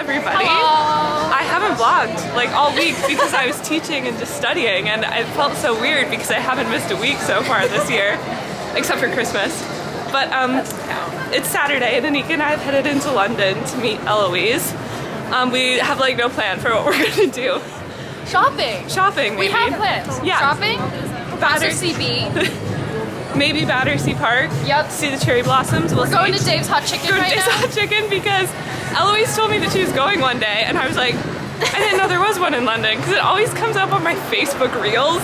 everybody. Hello. I haven't vlogged like all week because I was teaching and just studying, and it felt so weird because I haven't missed a week so far this year, except for Christmas. But it's Saturday and Anika and I have headed into London to meet Eloise. We have like no plan for what we're gonna do. Shopping. Shopping, maybe. We have plans. Yeah. Shopping. Battersea Park. Maybe Battersea Park. Yep. See the cherry blossoms. We're going to Dave's Hot Chicken right Dave's now. Hot Chicken because Eloise told me that she was going one day, and I was like, I didn't know there was one in London because it always comes up on my Facebook reels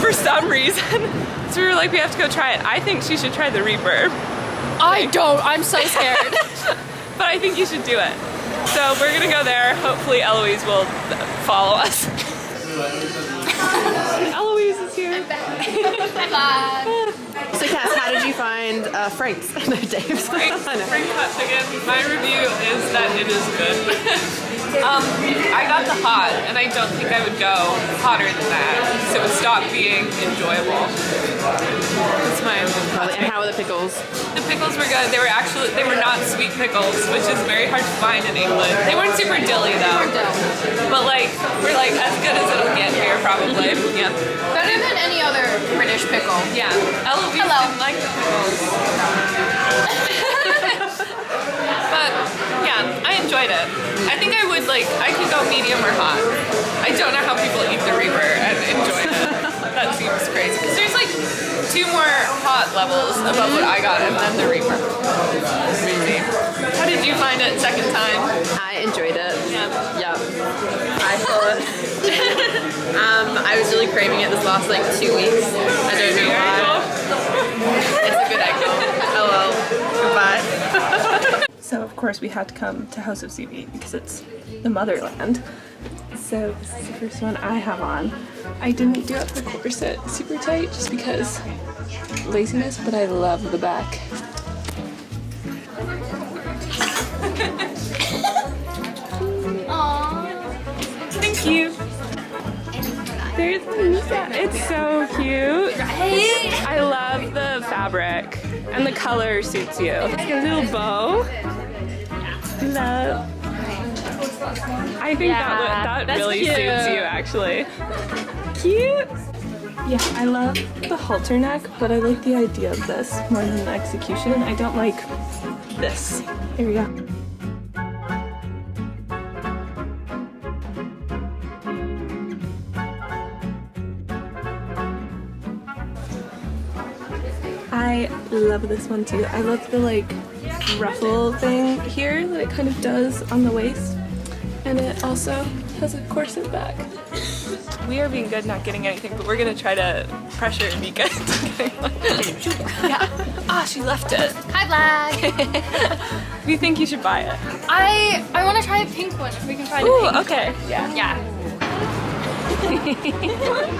for some reason. So we were like, we have to go try it. I think she should try the Reaper. I don't. I'm so scared. But I think you should do it. So we're gonna go there. Hopefully Eloise will follow us. Eloise is here. Bye. So Cass, how did you find Frank's? No, Dave's. Frank Hot Chicken. My review is that it is good. I got the hot, and I don't think I would go hotter than that, so it would stop being enjoyable. That's my hot And take. how were the pickles? The pickles were good. They were not sweet pickles, which is very hard to find in England. They weren't super dilly though, but like we're like as good as it'll get here probably. Yeah. Better than any other British pickle. Yeah. Eloise didn't like the pickles. But yeah, I enjoyed it. I think I would I could go medium or hot. I don't know how people eat the Reaper and enjoy it. That seems crazy. Because there's like 2 more hot levels above what I got and then the Reaper. Crazy. How did you find it second time? I enjoyed it. Yeah. Yeah. I thought I was really craving it this last 2 weeks. I don't know why. It's a good egg roll. Oh well. Goodbye. So of course we had to come to House of CB because it's the motherland. So this is the first one I have on. I didn't do up the corset super tight just because laziness, but I love the back. Thank you. There's Lisa. It's so cute. I love the fabric and the color suits you. It's got a little bow. Love. I think that really cute. suits you actually. Cute. Yeah, I love the halter neck, but I like the idea of this more than the execution. I don't like this. Here we go. I love this one too. I love the ruffle thing here that it kind of does on the waist. And it also has a corset back. We are being good not getting anything, but we're gonna try to pressure Nika into getting one. Yeah. Ah, she left it. Hi, Vlad. Do you think you should buy it? I want to try a pink one if we can find a Ooh, pink. okay. Yeah. Yeah.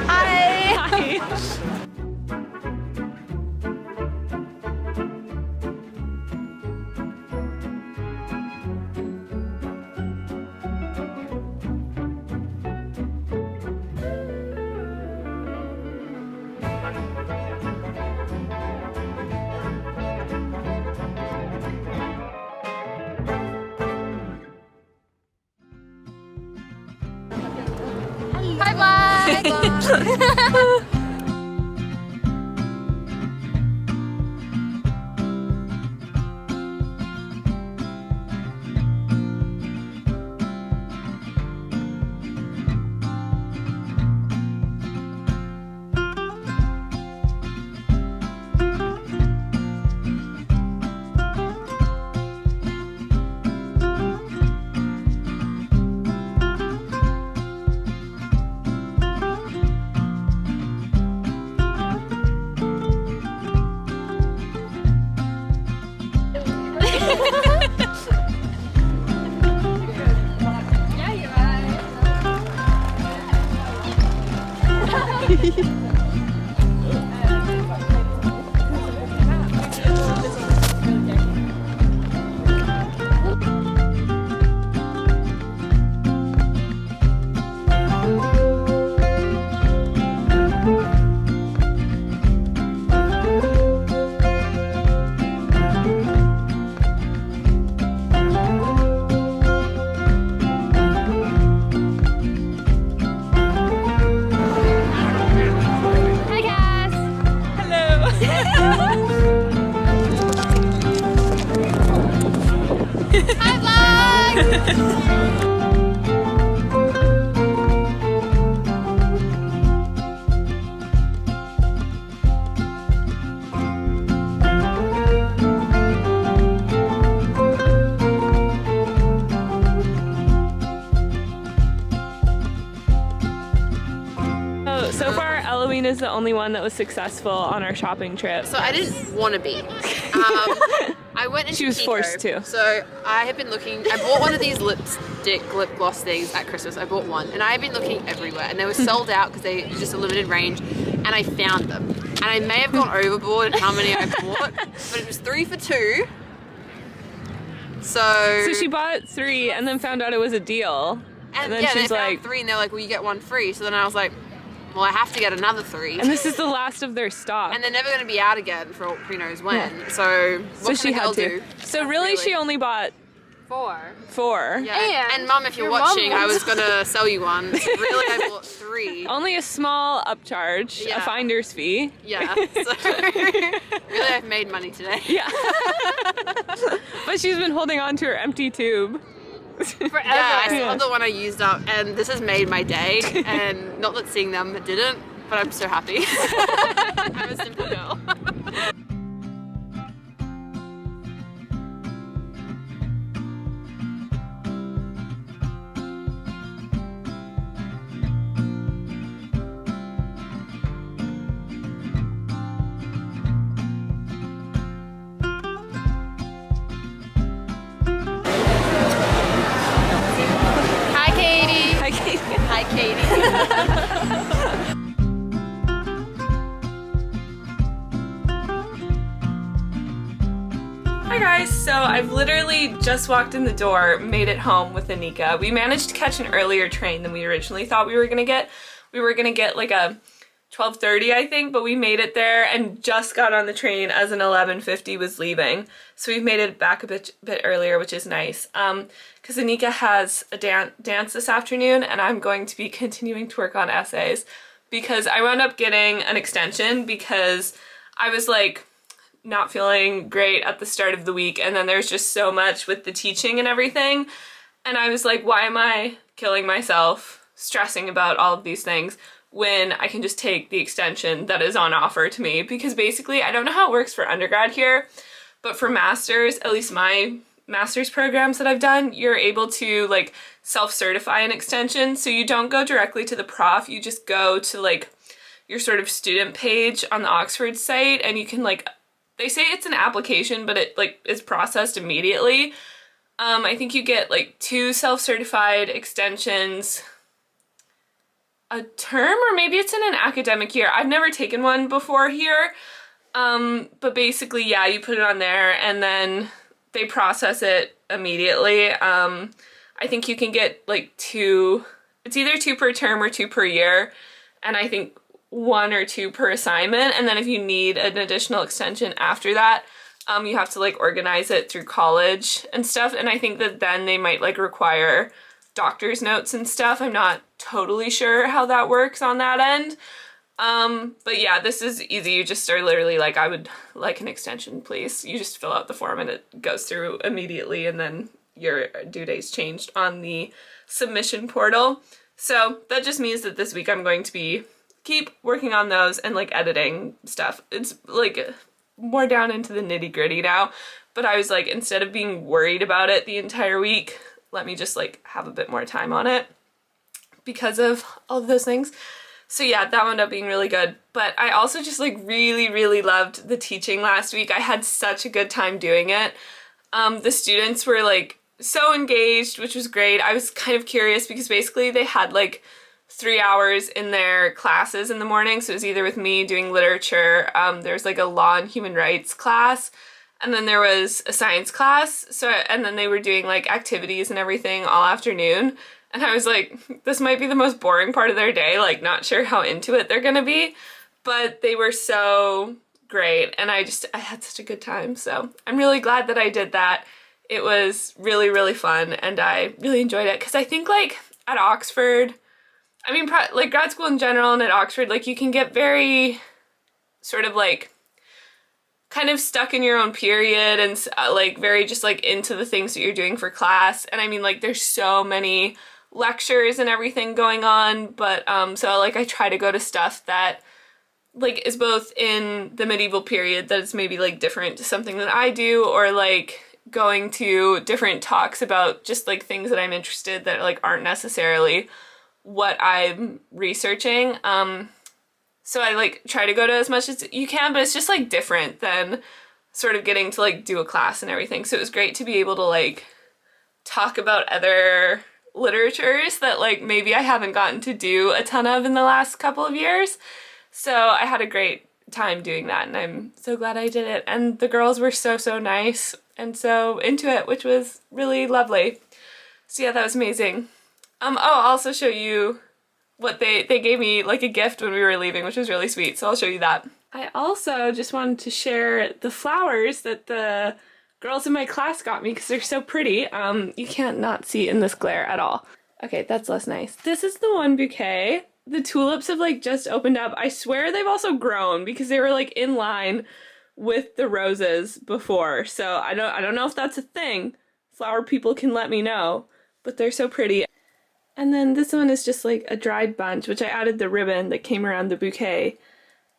Hi. Hi. Hi, Vlad. the only one that was successful on our shopping trip. So I didn't want to be. I went into She was Kiko. forced to. So I have been looking. I bought one of these lip gloss things at Christmas. I bought one, and I have been looking everywhere, and they were sold out because they were just a limited range. And I found them, and I may have gone overboard in how many I bought, but it was 3 for 2. So she bought 3 and then found out it was a deal. And then yeah, she's they found like, 3, and they're like, well, you get 1 free. So then I was like, well, I have to get another 3. and this is the last of their stock. And they're never going to be out again for who knows when. Yeah. So what she can a had girl to. do? So really, she only bought 4. Yeah. And Mum, if you're your mum watching, I wants- was gonna sell you one. So really, I bought 3. only a small upcharge, a Yeah. finder's fee. Yeah. So really, I've made money today. Yeah. But she's been holding on to her empty tube. Forever. Yeah, I still have the one I used up, and this has made my day. And not that seeing them didn't, but I'm so happy. I'm a simple girl. Hi, Katie. Hi, Katie. Hi, Katie. Hi guys, so I've literally just walked in the door, made it home with Anika. We managed to catch an earlier train than we originally thought we were gonna get. We were gonna get like a 12:30 I think, but we made it there and just got on the train as an 11:50 was leaving. So we've made it back a bit earlier, which is nice. Because Anika has a dance this afternoon and I'm going to be continuing to work on essays because I wound up getting an extension because I was like not feeling great at the start of the week, and then there's just so much with the teaching and everything, and I was like, why am I killing myself stressing about all of these things when I can just take the extension that is on offer to me? Because basically, I don't know how it works for undergrad here, but for masters, at least my master's programs that I've done, you're able to like self-certify an extension, so you don't go directly to the prof, you just go to like your sort of student page on the Oxford site, and you can like, they say it's an application, but it like is processed immediately. I think you get like 2 self-certified extensions a term, or maybe it's in an academic year. I've never taken one before here, but basically, yeah, you put it on there and then they process it immediately. I think you can get like 2, it's either 2 per term or 2 per year, and I think 1 or 2 per assignment, and then if you need an additional extension after that, you have to like organize it through college and stuff, and I think that then they might like require doctor's notes and stuff. I'm not totally sure how that works on that end, but yeah, this is easy. You just are literally like, I would like an extension, please. You just fill out the form and it goes through immediately, and then your due date's changed on the submission portal. So that just means that this week I'm going to keep working on those and like editing stuff. It's like more down into the nitty-gritty now, but I was like, instead of being worried about it the entire week, let me just like have a bit more time on it because of all of those things. So yeah, that wound up being really good. But I also just like really loved the teaching last week. I had such a good time doing it. The students were like so engaged, which was great. I was kind of curious because basically they had like 3 hours in their classes in the morning. So it was either with me doing literature, there's like a law and human rights class, and then there was a science class. So, and then they were doing like activities and everything all afternoon. And I was like, this might be the most boring part of their day, like not sure how into it they're gonna be, but they were so great. And I had such a good time. So I'm really glad that I did that. It was really fun and I really enjoyed it. Cause I think like at Oxford, I mean, like grad school in general and at Oxford, like you can get very sort of like kind of stuck in your own period and like very just like into the things that you're doing for class. And I mean, like there's so many lectures and everything going on, but so like I try to go to stuff that like is both in the medieval period that is maybe like different to something that I do, or like going to different talks about just like things that I'm interested that like aren't necessarily what I'm researching. So I like try to go to as much as you can, but it's just like different than sort of getting to like do a class and everything. So it was great to be able to like talk about other literatures that like maybe I haven't gotten to do a ton of in the last couple of years. So I had a great time doing that, and I'm so glad I did it. And the girls were so nice and so into it, which was really lovely. So yeah, that was amazing. I'll also show you what they gave me like a gift when we were leaving, which was really sweet, so I'll show you that. I also just wanted to share the flowers that the girls in my class got me because they're so pretty. You can't not see in this glare at all. Okay, that's less nice. This is the one bouquet. The tulips have like just opened up. I swear they've also grown because they were like in line with the roses before. So I don't know if that's a thing. Flower people can let me know, but they're so pretty. And then this one is just like a dried bunch, which I added the ribbon that came around the bouquet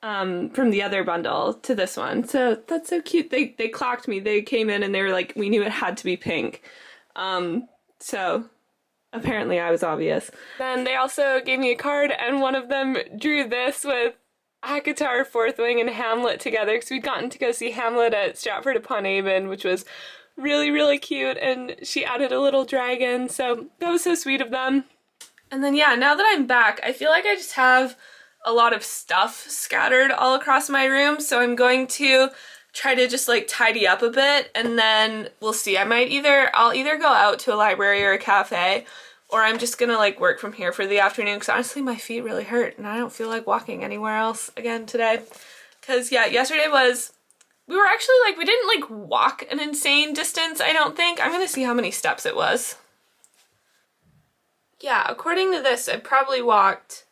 from the other bundle to this one. So that's so cute. They clocked me. They came in and they were like, we knew it had to be pink. So apparently I was obvious. Then they also gave me a card, and one of them drew this with Akatar, Fourth Wing, and Hamlet together, because we'd gotten to go see Hamlet at Stratford-upon-Avon, which was really cute, and she added a little dragon, so that was so sweet of them. And then yeah, now that I'm back, I feel like I just have a lot of stuff scattered all across my room, so I'm going to try to just like tidy up a bit, and then we'll see. I'll either go out to a library or a cafe, or I'm just gonna like work from here for the afternoon, because honestly my feet really hurt and I don't feel like walking anywhere else again today. Because yeah, yesterday we were actually like, we didn't like walk an insane distance, I don't think. I'm gonna see how many steps it was. Yeah, according to this, I probably walked,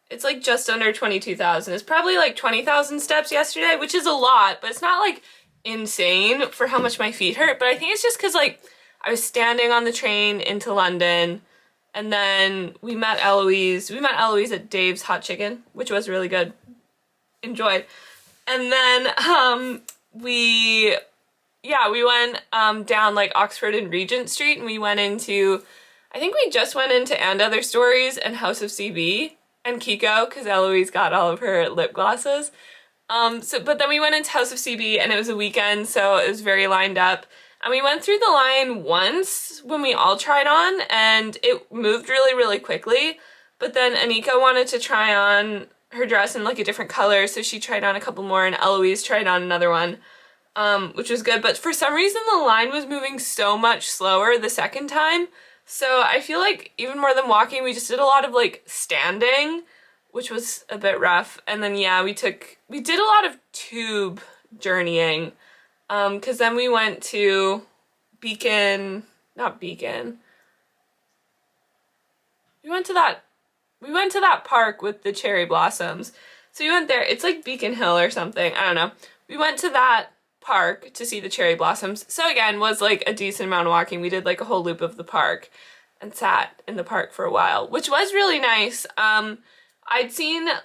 it's like just under 22,000. It's probably like 20,000 steps yesterday, which is a lot, but it's not like insane for how much my feet hurt. But I think it's just because like I was standing on the train into London, and then we met Eloise. We met Eloise at Dave's Hot Chicken, which was really good. Enjoyed. And then we went down like Oxford and Regent Street, and we went into, I think we just went into And Other Stories and House of CB and Kiko, because Eloise got all of her lip glosses. But then we went into House of CB, and it was a weekend, so it was very lined up. And we went through the line once when we all tried on, and it moved really quickly. But then Anika wanted to try on her dress in like a different color, so she tried on a couple more, and Eloise tried on another one, which was good. But for some reason the line was moving so much slower the second time. So I feel like even more than walking, we just did a lot of like standing, which was a bit rough. And then yeah, we did a lot of tube journeying, because then we went to we went to that park with the cherry blossoms. So we went there. It's like Beacon Hill or something. I don't know. We went to that park to see the cherry blossoms. So again, was like a decent amount of walking. We did like a whole loop of the park and sat in the park for a while, which was really nice.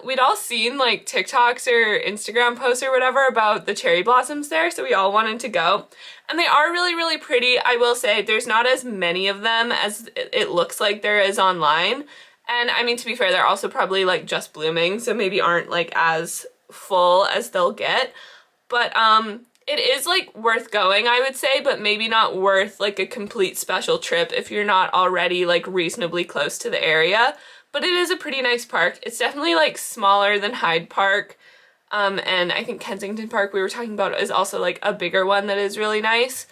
We'd all seen like TikToks or Instagram posts or whatever about the cherry blossoms there, so we all wanted to go. And they are really pretty. I will say there's not as many of them as it looks like there is online. And I mean, to be fair, they're also probably like just blooming, so maybe aren't like as full as they'll get. But it is like worth going, I would say, but maybe not worth like a complete special trip if you're not already like reasonably close to the area. But it is a pretty nice park. It's definitely like smaller than Hyde Park. And I think Kensington Park we were talking about is also like a bigger one that is really nice.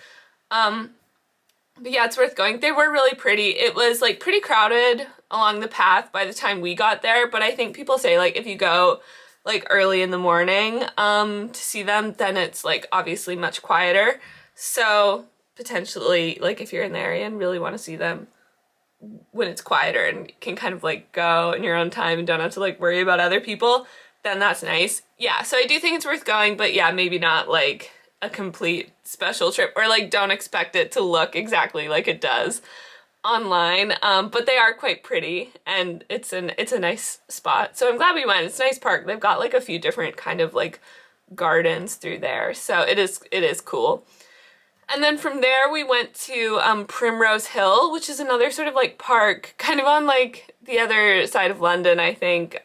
But yeah, it's worth going. They were really pretty. It was like pretty crowded along the path by the time we got there, but I think people say like if you go like early in the morning to see them, then it's like obviously much quieter. So potentially like if you're in the area and really want to see them when it's quieter and can kind of like go in your own time and don't have to like worry about other people, then that's nice. Yeah, so I do think it's worth going, but yeah, maybe not like a complete special trip, or like don't expect it to look exactly like it does online. But they are quite pretty, and it's a nice spot. So I'm glad we went. It's a nice park. They've got like a few different kind of like gardens through there, so it is cool. And then from there we went to Primrose Hill, which is another sort of like park kind of on like the other side of London, I think,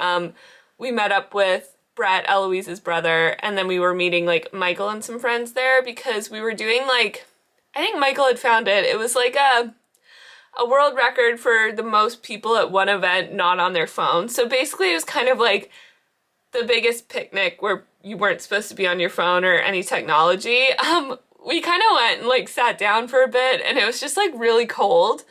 we met up with Brett, Eloise's brother, and then we were meeting like Michael and some friends there because we were doing like, I think Michael had found it. It was like a world record for the most people at one event not on their phone. So basically it was kind of like the biggest picnic where you weren't supposed to be on your phone or any technology. We kind of went and like sat down for a bit and it was just like really cold.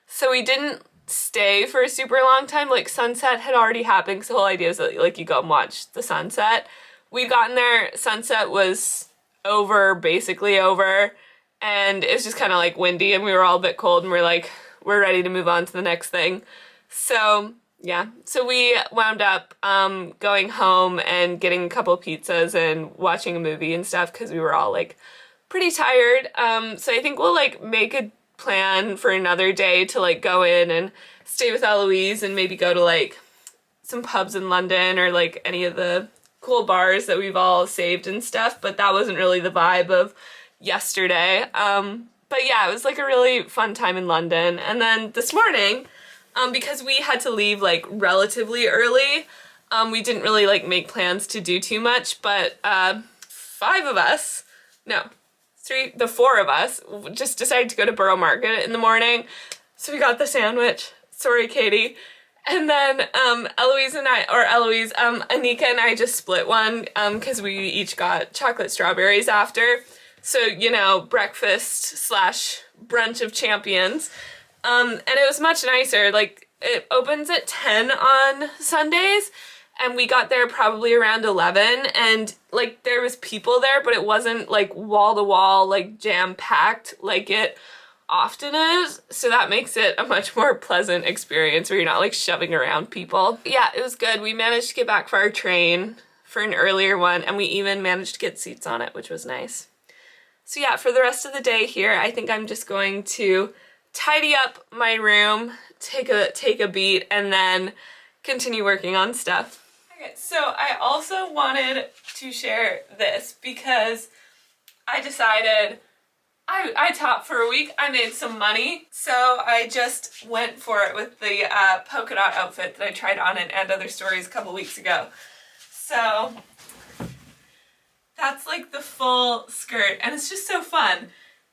So we didn't stay for a super long time. Like sunset had already happened. So the whole idea is that like you go and watch the sunset. We'd gotten there, sunset was basically over. And it was just kind of like windy and we were all a bit cold and we're like, we're ready to move on to the next thing. So yeah, so we wound up going home and getting a couple of pizzas and watching a movie and stuff because we were all like pretty tired. So I think we'll like make a plan for another day to like go in and stay with Eloise and maybe go to like some pubs in London or like any of the cool bars that we've all saved and stuff, but that wasn't really the vibe of yesterday. But yeah, it was like a really fun time in London. And then this morning, because we had to leave like relatively early, we didn't really like make plans to do too much, but the four of us just decided to go to Borough Market in the morning. So we got the sandwich. Sorry, Katie. And then Anika and I just split one because we each got chocolate strawberries after. So, you know, breakfast / brunch of champions. And it was much nicer. Like, it opens at 10 on Sundays, and we got there probably around 11, and, like, there was people there, but it wasn't, like, wall-to-wall, like, jam-packed like it often is. So that makes it a much more pleasant experience where you're not, like, shoving around people. Yeah, it was good. We managed to get back for our train for an earlier one, and we even managed to get seats on it, which was nice. So yeah, for the rest of the day here, I think I'm just going to tidy up my room, take a beat, and then continue working on stuff. Okay, so I also wanted to share this because I decided I taught for a week, I made some money, so I just went for it with the polka dot outfit that I tried on in And Other Stories a couple weeks ago. So that's like the full skirt, and it's just so fun.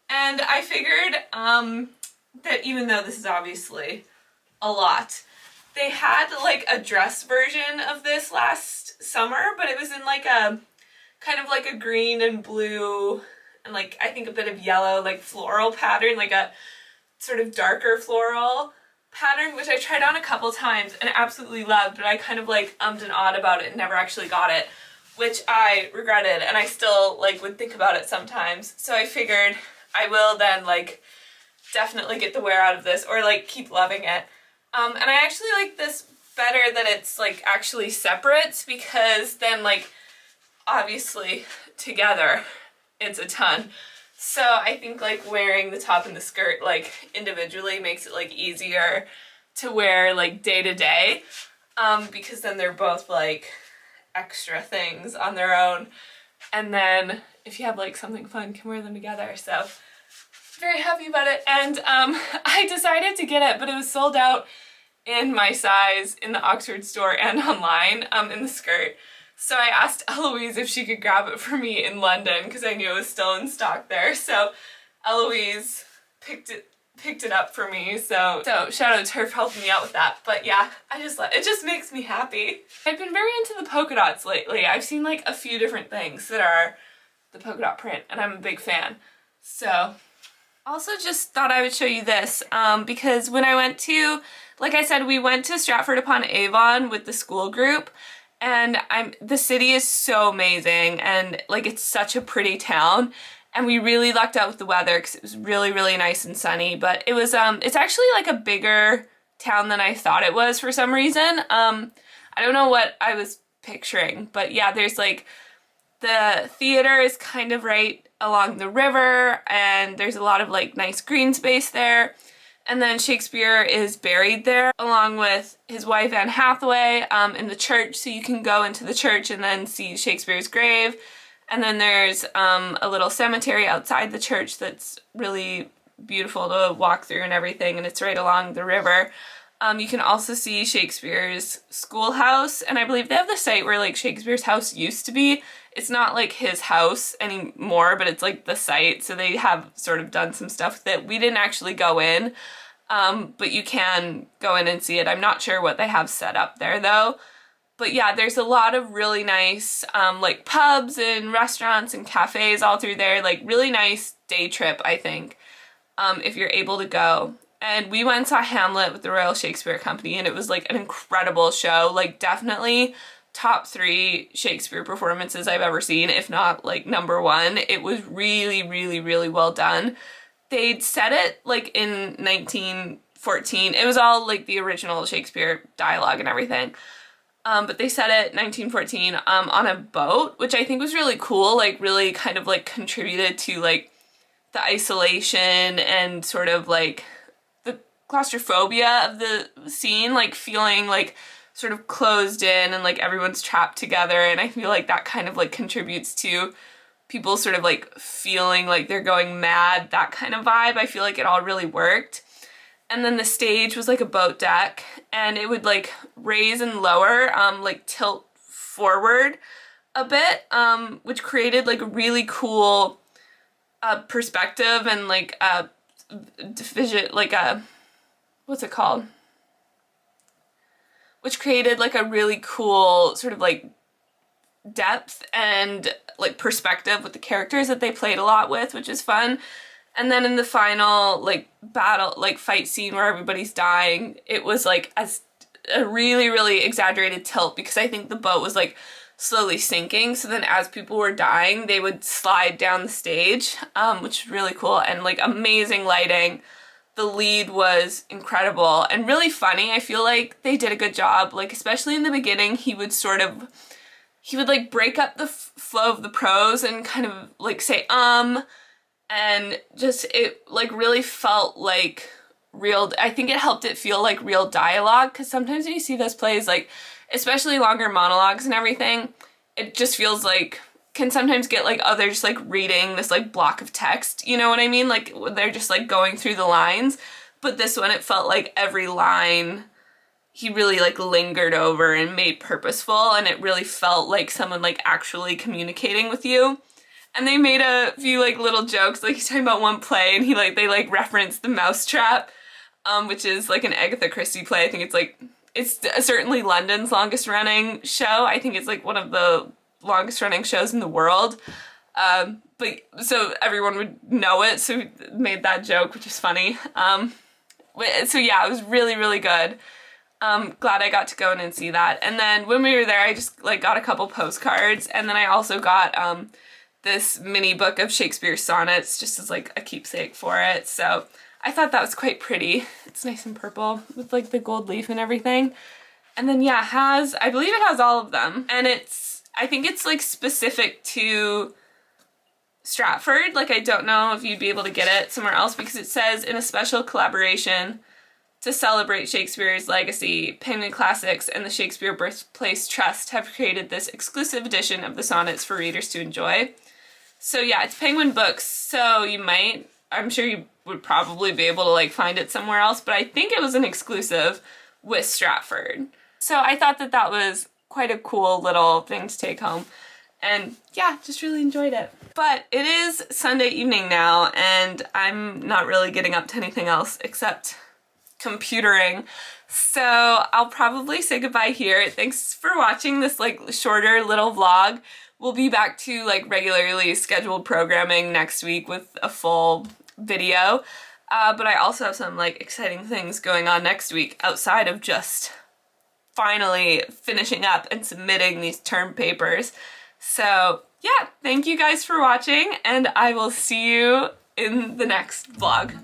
And I figured that even though this is obviously a lot, they had like a dress version of this last summer, but it was in like a kind of like a green and blue and like I think a bit of yellow like floral pattern, like a sort of darker floral pattern, which I tried on a couple times and absolutely loved, but I kind of like ummed and awed about it and never actually got it, which I regretted, and I still like would think about it sometimes. So I figured I will then like definitely get the wear out of this or like keep loving it. And I actually like this better that it's like actually separate, because then like obviously together it's a ton. So I think like wearing the top and the skirt like individually makes it like easier to wear like day to day, because then they're both like extra things on their own, and then if you have like something fun, you can wear them together. So very happy about it. And I decided to get it, but it was sold out in my size in the Oxford store and online in the skirt. So I asked Eloise if she could grab it for me in London because I knew it was still in stock there. So Eloise picked it up for me, so shout out to her for helping me out with that. But yeah, it just makes me happy. I've been very into the polka dots lately. I've seen like a few different things that are the polka dot print, and I'm a big fan. So also just thought I would show you this because when I went to, like I said, we went to Stratford-upon-Avon with the school group, and the city is so amazing, and like it's such a pretty town. And we really lucked out with the weather because it was really, really nice and sunny. But it was, it's actually like a bigger town than I thought it was for some reason. I don't know what I was picturing, but yeah, there's like, the theater is kind of right along the river, and there's a lot of like nice green space there. And then Shakespeare is buried there along with his wife Anne Hathaway in the church. So you can go into the church and then see Shakespeare's grave. And then there's a little cemetery outside the church that's really beautiful to walk through and everything, and it's right along the river. You can also see Shakespeare's schoolhouse, and I believe they have the site where like Shakespeare's house used to be. It's not like his house anymore, but it's like the site, so they have sort of done some stuff that we didn't actually go in, but you can go in and see it. I'm not sure what they have set up there though. But yeah, there's a lot of really nice like pubs and restaurants and cafes all through there, like really nice day trip, I think, if you're able to go. And we went and saw Hamlet with the Royal Shakespeare Company, and it was like an incredible show, like definitely top 3 Shakespeare performances I've ever seen, if not like number 1. It was really, really, really well done. They'd set it like in 1914. It was all like the original Shakespeare dialogue and everything. But they set it 1914 on a boat, which I think was really cool, like really kind of like contributed to like the isolation and sort of like the claustrophobia of the scene, like feeling like sort of closed in and like everyone's trapped together. And I feel like that kind of like contributes to people sort of like feeling like they're going mad, that kind of vibe. I feel like it all really worked. And then the stage was like a boat deck, and it would like raise and lower, like tilt forward a bit, which created like a really cool perspective and like a vision, like a, what's it called? Which created like a really cool sort of like depth and like perspective with the characters that they played a lot with, which is fun. And then in the final like battle, like fight scene where everybody's dying, it was like as a really, really exaggerated tilt, because I think the boat was like slowly sinking. So then as people were dying, they would slide down the stage, which is really cool, and like amazing lighting. The lead was incredible and really funny. I feel like they did a good job, like especially in the beginning, he would like break up the flow of the prose and kind of like say, and just it like really felt like real. I think it helped it feel like real dialogue, because sometimes when you see those plays, like especially longer monologues and everything, it just feels like can sometimes get like, oh, they're just like reading this like block of text, you know what I mean? Like they're just like going through the lines. But this one, it felt like every line he really like lingered over and made purposeful, and it really felt like someone like actually communicating with you. And they made a few like little jokes, like he's talking about one play, and they like referenced The Mousetrap, which is like an Agatha Christie play. I think it's certainly London's longest running show. I think it's like one of the longest running shows in the world. But so everyone would know it, so we made that joke, which is funny. So yeah, it was really, really good. Glad I got to go in and see that. And then when we were there, I just like got a couple postcards, and then I also got this mini book of Shakespeare sonnets just as like a keepsake for it. So I thought that was quite pretty. It's nice and purple with like the gold leaf and everything. And then yeah, I believe it has all of them. And I think it's like specific to Stratford. Like I don't know if you'd be able to get it somewhere else, because it says in a special collaboration to celebrate Shakespeare's legacy, Penguin Classics and the Shakespeare Birthplace Trust have created this exclusive edition of the sonnets for readers to enjoy. So yeah, it's Penguin Books, so I'm sure you would probably be able to like find it somewhere else, but I think it was an exclusive with Stratford. So I thought that was quite a cool little thing to take home. And yeah, just really enjoyed it. But it is Sunday evening now, and I'm not really getting up to anything else except computering. So I'll probably say goodbye here. Thanks for watching this like shorter little vlog. We'll be back to like regularly scheduled programming next week with a full video. But I also have some like exciting things going on next week outside of just finally finishing up and submitting these term papers. So yeah, thank you guys for watching, and I will see you in the next vlog.